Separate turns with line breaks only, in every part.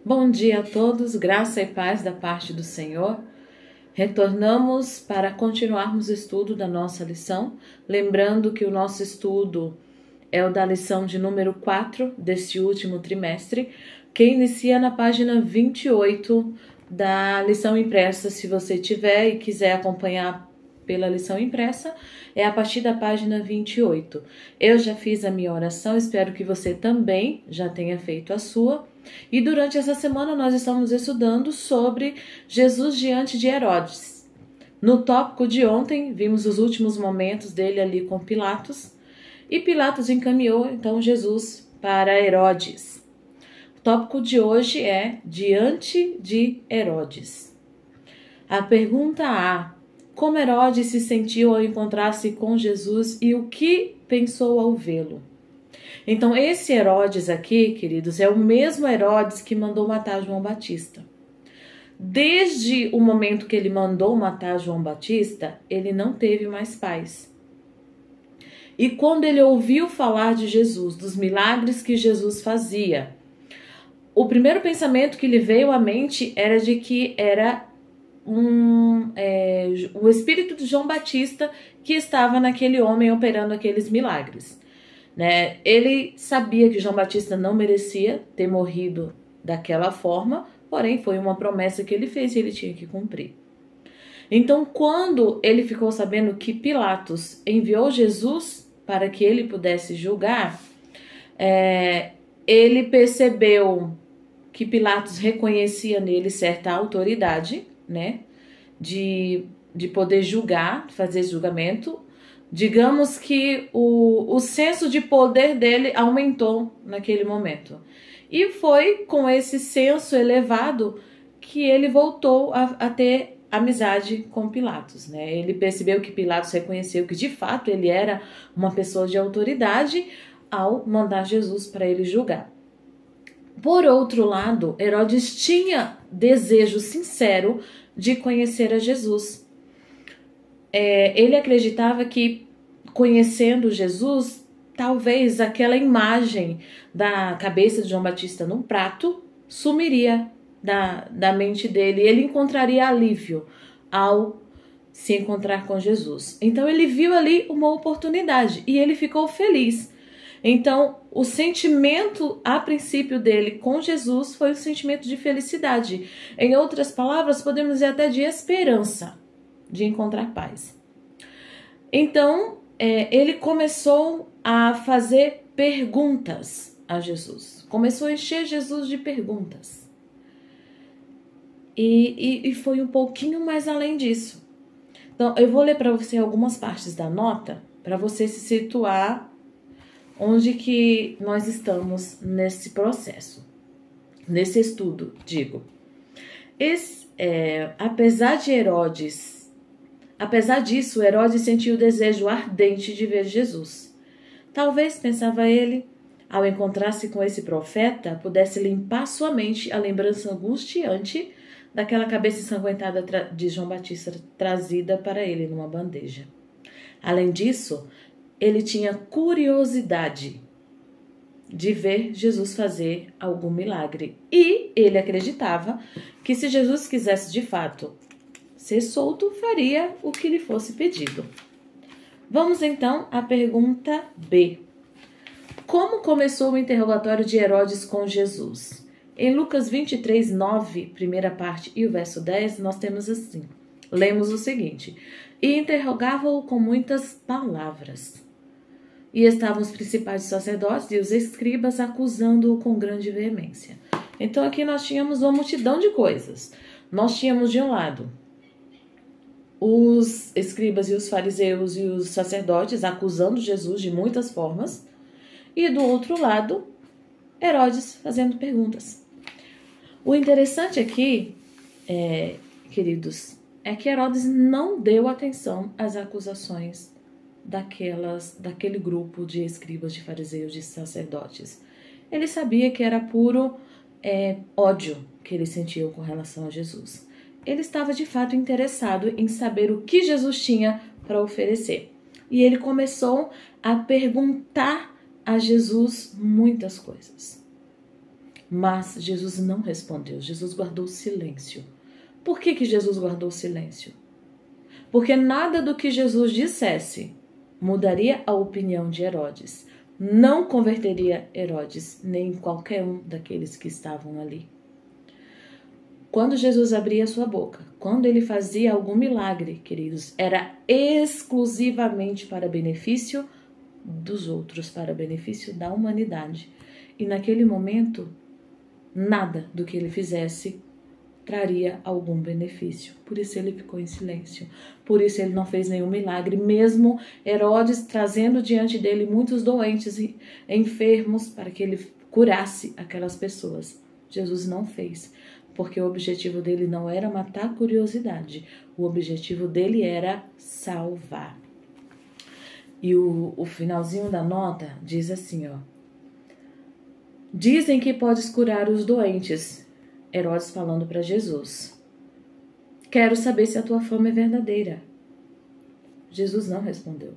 Bom dia a todos, graça e paz da parte do Senhor. Retornamos para continuarmos o estudo da nossa lição, lembrando que o nosso estudo é o da lição de número 4 deste último trimestre, que inicia na página 28 da lição impressa. Se você tiver e quiser acompanhar pela lição impressa, é a partir da página 28. Eu já fiz a minha oração, espero que você também já tenha feito a sua. E durante essa semana nós estamos estudando sobre Jesus diante de Herodes. No tópico de ontem, vimos os últimos momentos dele ali com Pilatos, e Pilatos encaminhou então Jesus para Herodes. O tópico de hoje é diante de Herodes. A pergunta A: como Herodes se sentiu ao encontrar-se com Jesus e o que pensou ao vê-lo? Então, esse Herodes aqui, queridos, é o mesmo Herodes que mandou matar João Batista. Desde o momento que ele mandou matar João Batista, ele não teve mais paz. E quando ele ouviu falar de Jesus, dos milagres que Jesus fazia, o primeiro pensamento que lhe veio à mente era de que era o espírito de João Batista que estava naquele homem operando aqueles milagres. Né? Ele sabia que João Batista não merecia ter morrido daquela forma, porém foi uma promessa que ele fez e ele tinha que cumprir. Então, quando ele ficou sabendo que Pilatos enviou Jesus para que ele pudesse julgar, ele percebeu que Pilatos reconhecia nele certa autoridade, né, de poder julgar, fazer julgamento. Digamos que o senso de poder dele aumentou naquele momento. E foi com esse senso elevado que ele voltou a ter amizade com Pilatos, né? Ele percebeu que Pilatos reconheceu que de fato ele era uma pessoa de autoridade ao mandar Jesus para ele julgar. Por outro lado, Herodes tinha desejo sincero de conhecer a Jesus. Ele acreditava que, conhecendo Jesus, talvez aquela imagem da cabeça de João Batista num prato sumiria da mente dele. Ele encontraria alívio ao se encontrar com Jesus. Então ele viu ali uma oportunidade e ele ficou feliz. Então o sentimento a princípio dele com Jesus foi um sentimento de felicidade. Em outras palavras, podemos dizer até de esperança de encontrar paz. Então, ele começou a fazer perguntas a Jesus. Começou a encher Jesus de perguntas. E foi um pouquinho mais além disso. Então, eu vou ler para você algumas partes da nota, para você se situar onde que nós estamos nesse processo, nesse estudo, digo. Apesar disso, Herodes sentiu o desejo ardente de ver Jesus. Talvez, pensava ele, ao encontrar-se com esse profeta, pudesse limpar sua mente a lembrança angustiante daquela cabeça ensanguentada de João Batista trazida para ele numa bandeja. Além disso, ele tinha curiosidade de ver Jesus fazer algum milagre. E ele acreditava que se Jesus quisesse de fato ser solto, faria o que lhe fosse pedido. Vamos então à pergunta B. Como começou o interrogatório de Herodes com Jesus? Em Lucas 23, 9, primeira parte, e o verso 10, nós temos assim. Lemos o seguinte: e interrogava-o com muitas palavras. E estavam os principais sacerdotes e os escribas acusando-o com grande veemência. Então aqui nós tínhamos uma multidão de coisas. Nós tínhamos de um lado os escribas e os fariseus e os sacerdotes acusando Jesus de muitas formas. E do outro lado, Herodes fazendo perguntas. O interessante aqui, queridos, é que Herodes não deu atenção às acusações daquele grupo de escribas, de fariseus, de sacerdotes. Ele sabia que era puro ódio que eles sentiam com relação a Jesus. Ele estava de fato interessado em saber o que Jesus tinha para oferecer. E ele começou a perguntar a Jesus muitas coisas. Mas Jesus não respondeu, Jesus guardou silêncio. Por que Jesus guardou silêncio? Porque nada do que Jesus dissesse mudaria a opinião de Herodes. Não converteria Herodes, nem qualquer um daqueles que estavam ali. Quando Jesus abria sua boca, quando ele fazia algum milagre, queridos, era exclusivamente para benefício dos outros, para benefício da humanidade. E naquele momento, nada do que ele fizesse traria algum benefício. Por isso ele ficou em silêncio. Por isso ele não fez nenhum milagre, mesmo Herodes trazendo diante dele muitos doentes e enfermos para que ele curasse aquelas pessoas. Jesus não fez, porque o objetivo dele não era matar a curiosidade. O objetivo dele era salvar. E o finalzinho da nota diz assim, ó. Dizem que podes curar os doentes. Herodes falando para Jesus. Quero saber se a tua fama é verdadeira. Jesus não respondeu.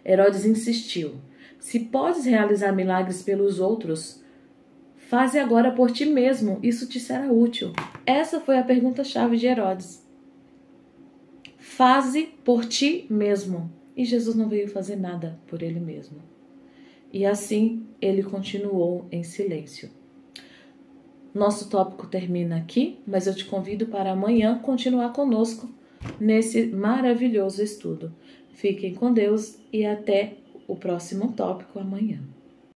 Herodes insistiu. Se podes realizar milagres pelos outros, faze agora por ti mesmo, isso te será útil. Essa foi a pergunta-chave de Herodes. Faze por ti mesmo. E Jesus não veio fazer nada por ele mesmo. E assim ele continuou em silêncio. Nosso tópico termina aqui, mas eu te convido para amanhã continuar conosco nesse maravilhoso estudo. Fiquem com Deus e até o próximo tópico amanhã.